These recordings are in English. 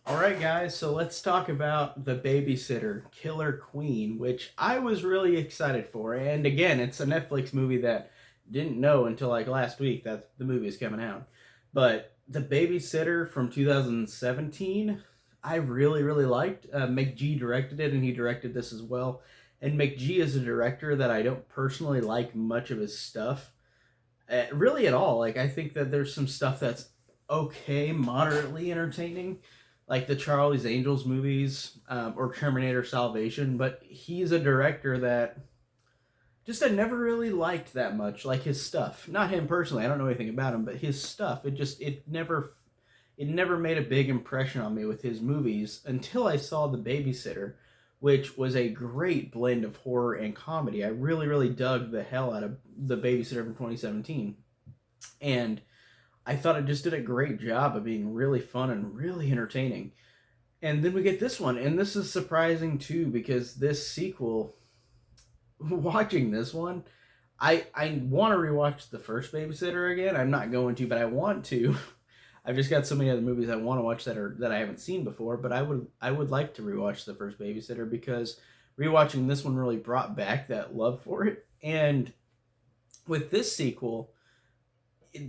All right, guys, so let's talk about The Babysitter, Killer Queen, which I was really excited for. And again, it's a Netflix movie that didn't know until like last week that the movie is coming out. But The Babysitter from 2017, I really liked. McG directed it, and he directed this as well. And McG is a director that I don't personally like much of his stuff, really at all. Like, I think that there's some stuff that's okay, moderately entertaining, like the Charlie's Angels movies, or Terminator Salvation. But he's a director that just I never really liked that much. Like his stuff, not him personally. I don't know anything about him, but his stuff. It never made a big impression on me with his movies until I saw The Babysitter, which was a great blend of horror and comedy. I really dug the hell out of The Babysitter from 2017. And I thought it just did a great job of being really fun and really entertaining. And then we get this one, and this is surprising too because this sequel, watching this one, I want to rewatch the first Babysitter again. I'm not going to, but I want to. I've just got so many other movies I want to watch that I haven't seen before. But I would like to rewatch the first Babysitter because rewatching this one really brought back that love for it. And with this sequel,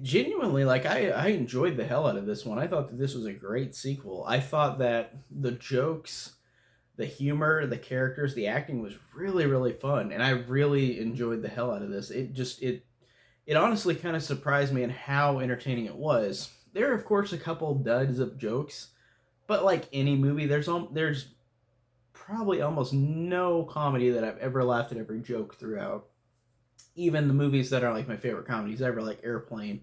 genuinely, like I enjoyed the hell out of this one. I thought that this was a great sequel. I thought that the jokes, the humor, the characters, the acting was really fun, and I really enjoyed the hell out of this. It honestly kind of surprised me in how entertaining it was. There are of course a couple duds of jokes, but like any movie, there's probably almost no comedy that I've ever laughed at every joke throughout. Even the movies that are like my favorite comedies ever, like Airplane,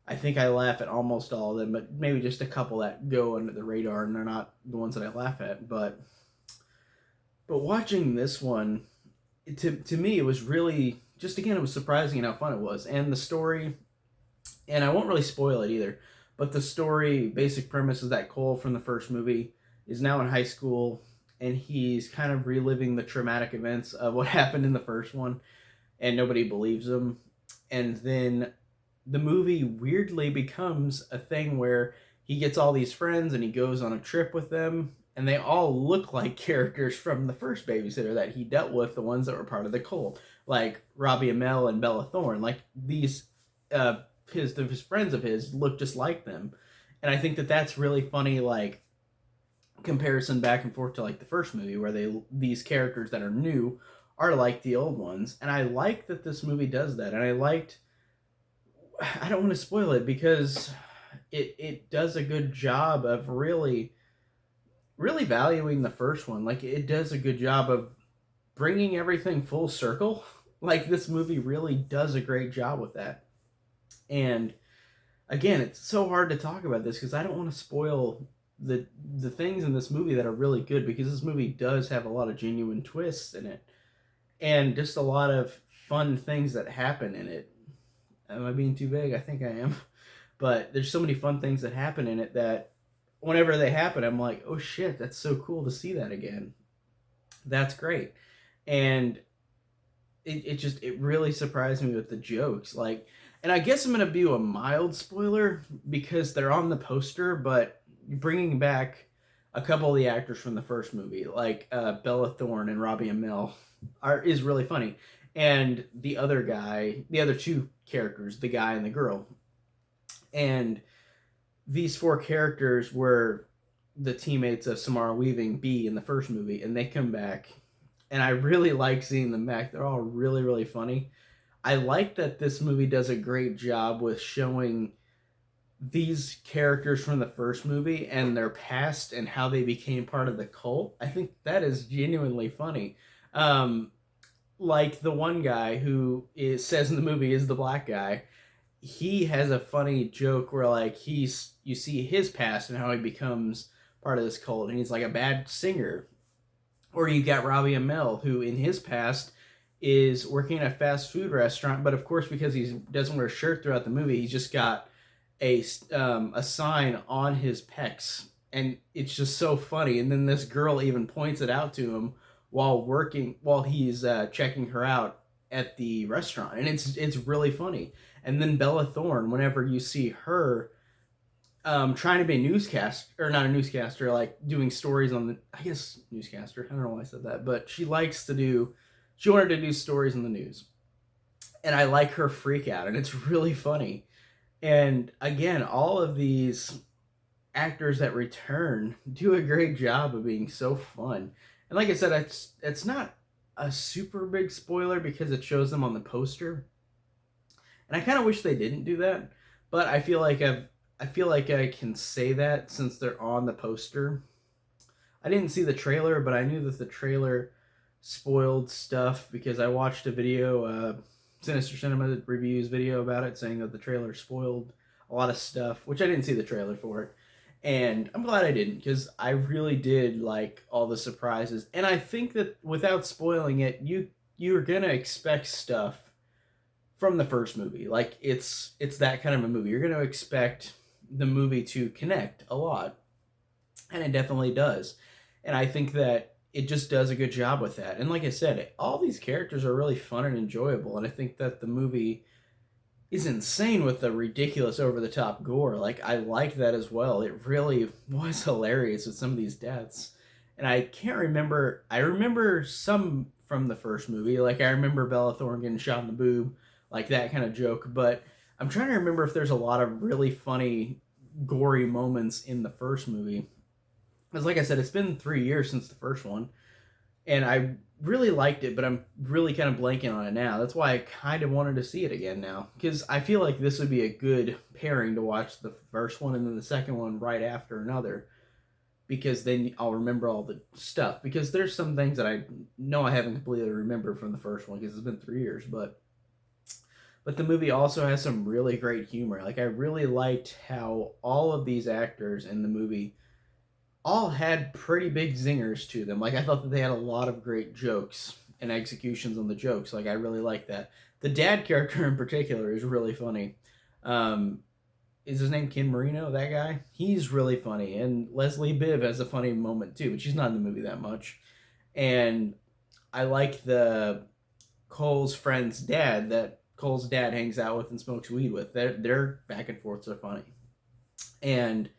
I think I laugh at almost all of them, but maybe just a couple that go under the radar and they're not the ones that I laugh at. But watching this one, to me, it was really just again, it was surprising how fun it was, and the story. And I won't really spoil it either, but the story basic premise is that Cole from the first movie is now in high school, and he's kind of reliving the traumatic events of what happened in the first one, and nobody believes him. And then the movie weirdly becomes a thing where he gets all these friends and he goes on a trip with them, and they all look like characters from the first Babysitter that he dealt with, the ones that were part of the cult, like Robbie Amell and Bella Thorne. Like these, his friends of his look just like them, and I think that that's really funny. Like comparison back and forth to like the first movie where these characters that are new are like the old ones, and I like that this movie does that. And I don't want to spoil it because it does a good job of really valuing the first one. Like it does a good job of bringing everything full circle. Like this movie really does a great job with that. And again, it's so hard to talk about this because I don't want to spoil the things in this movie that are really good, because this movie does have a lot of genuine twists in it and just a lot of fun things that happen in it. Am I being too vague? I think I am. But there's so many fun things that happen in it that whenever they happen, I'm like, oh shit, that's so cool to see that again. That's great. And it really surprised me with the jokes. Like, and I guess I'm gonna be a mild spoiler because they're on the poster, but bringing back a couple of the actors from the first movie, like Bella Thorne and Robbie Amell, is really funny. And the other guy, the other two characters, the guy and the girl, and these four characters were the teammates of Samara Weaving, B, in the first movie, and they come back, and I really like seeing them back. They're all really funny. I like that this movie does a great job with showing these characters from the first movie and their past and how they became part of the cult. I think that is genuinely funny. Um, like the one guy who says in the movie is the black guy, he has a funny joke where like you see his past and how he becomes part of this cult, and he's like a bad singer. Or you got Robbie Amell, who in his past is working at a fast food restaurant, but of course because he doesn't wear a shirt throughout the movie, he's just got a sign on his pecs, and it's just so funny. And then this girl even points it out to him while he's checking her out at the restaurant, and it's really funny. And then Bella Thorne, whenever you see her trying to be a newscaster, or not a newscaster, like doing stories on the, I guess newscaster. I don't know why I said that, but she wanted to do stories in the news. And I like her freak out, and it's really funny. And again, all of these actors that return do a great job of being so fun. And like I said, it's not a super big spoiler because it shows them on the poster. And I kind of wish they didn't do that, but I feel like I can say that since they're on the poster. I didn't see the trailer, but I knew that the trailer spoiled stuff because I watched a video, Sinister Cinema reviews video about it, saying that the trailer spoiled a lot of stuff, which I didn't see the trailer for it. And I'm glad I didn't because I really did like all the surprises. And I think that without spoiling it, you're gonna expect stuff from the first movie. Like it's that kind of a movie. You're gonna expect the movie to connect a lot, and it definitely does. And I think that it just does a good job with that. And like I said, all these characters are really fun and enjoyable. And I think that the movie is insane with the ridiculous over the top gore. Like I like that as well. It really was hilarious with some of these deaths. And I can't remember, I remember some from the first movie. Like I remember Bella Thorne getting shot in the boob, like that kind of joke, but I'm trying to remember if there's a lot of really funny gory moments in the first movie. Because like I said, it's been 3 years since the first one, and I really liked it, but I'm really kind of blanking on it now. That's why I kind of wanted to see it again now, because I feel like this would be a good pairing to watch the first one and then the second one right after another, because then I'll remember all the stuff. Because there's some things that I know I haven't completely remembered from the first one because it's been 3 years, but the movie also has some really great humor. Like I really liked how all of these actors in the movie all had pretty big zingers to them. Like I thought that they had a lot of great jokes and executions on the jokes. Like I really like that. The dad character in particular is really funny. Um, is his name Ken Marino? That guy? He's really funny, and Leslie Bibb has a funny moment too, but she's not in the movie that much. And I like the Cole's friend's dad that Cole's dad hangs out with and smokes weed with. Their back and forths are funny, and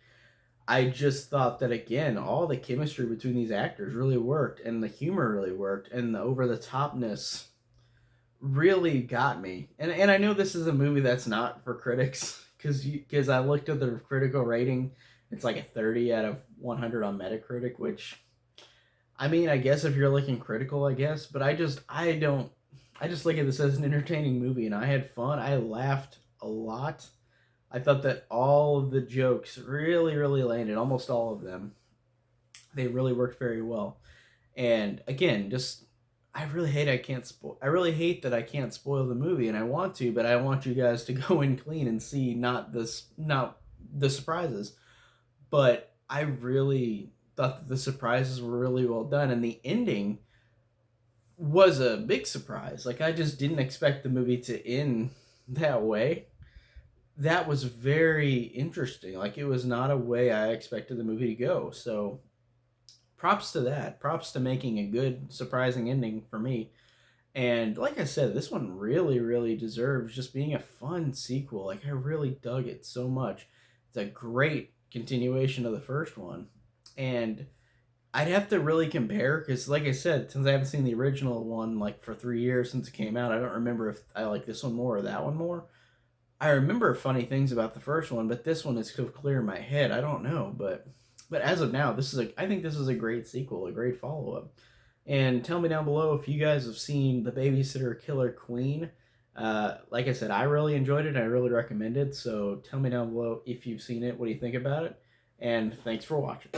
I just thought that again, all the chemistry between these actors really worked, and the humor really worked, and the over the topness really got me. And I know this is a movie that's not for critics because I looked at the critical rating. It's like a 30 out of 100 on Metacritic, which I mean, I guess if you're looking critical, I guess, but I don't. I just look at this as an entertaining movie, and I had fun. I laughed a lot. I thought that all of the jokes really, really landed, almost all of them. They really worked very well. And again, just I really hate that I can't spoil the movie, and I want to, but I want you guys to go in clean and see not the surprises. But I really thought that the surprises were really well done, and the ending was a big surprise. Like I just didn't expect the movie to end that way. That was very interesting. Like it was not a way I expected the movie to go. So props to that. Props to making a good, surprising ending for me. And like I said, this one really, really deserves just being a fun sequel. Like I really dug it so much. It's a great continuation of the first one. And I'd have to really compare because, like I said, since I haven't seen the original one like for 3 years since it came out, I don't remember if I like this one more or that one more. I remember funny things about the first one, but this one is so clear in my head. I don't know, but as of now, I think this is a great sequel, a great follow up. And tell me down below if you guys have seen The Babysitter Killer Queen. Like I said, I really enjoyed it. I really recommend it. So tell me down below if you've seen it. What do you think about it? And thanks for watching.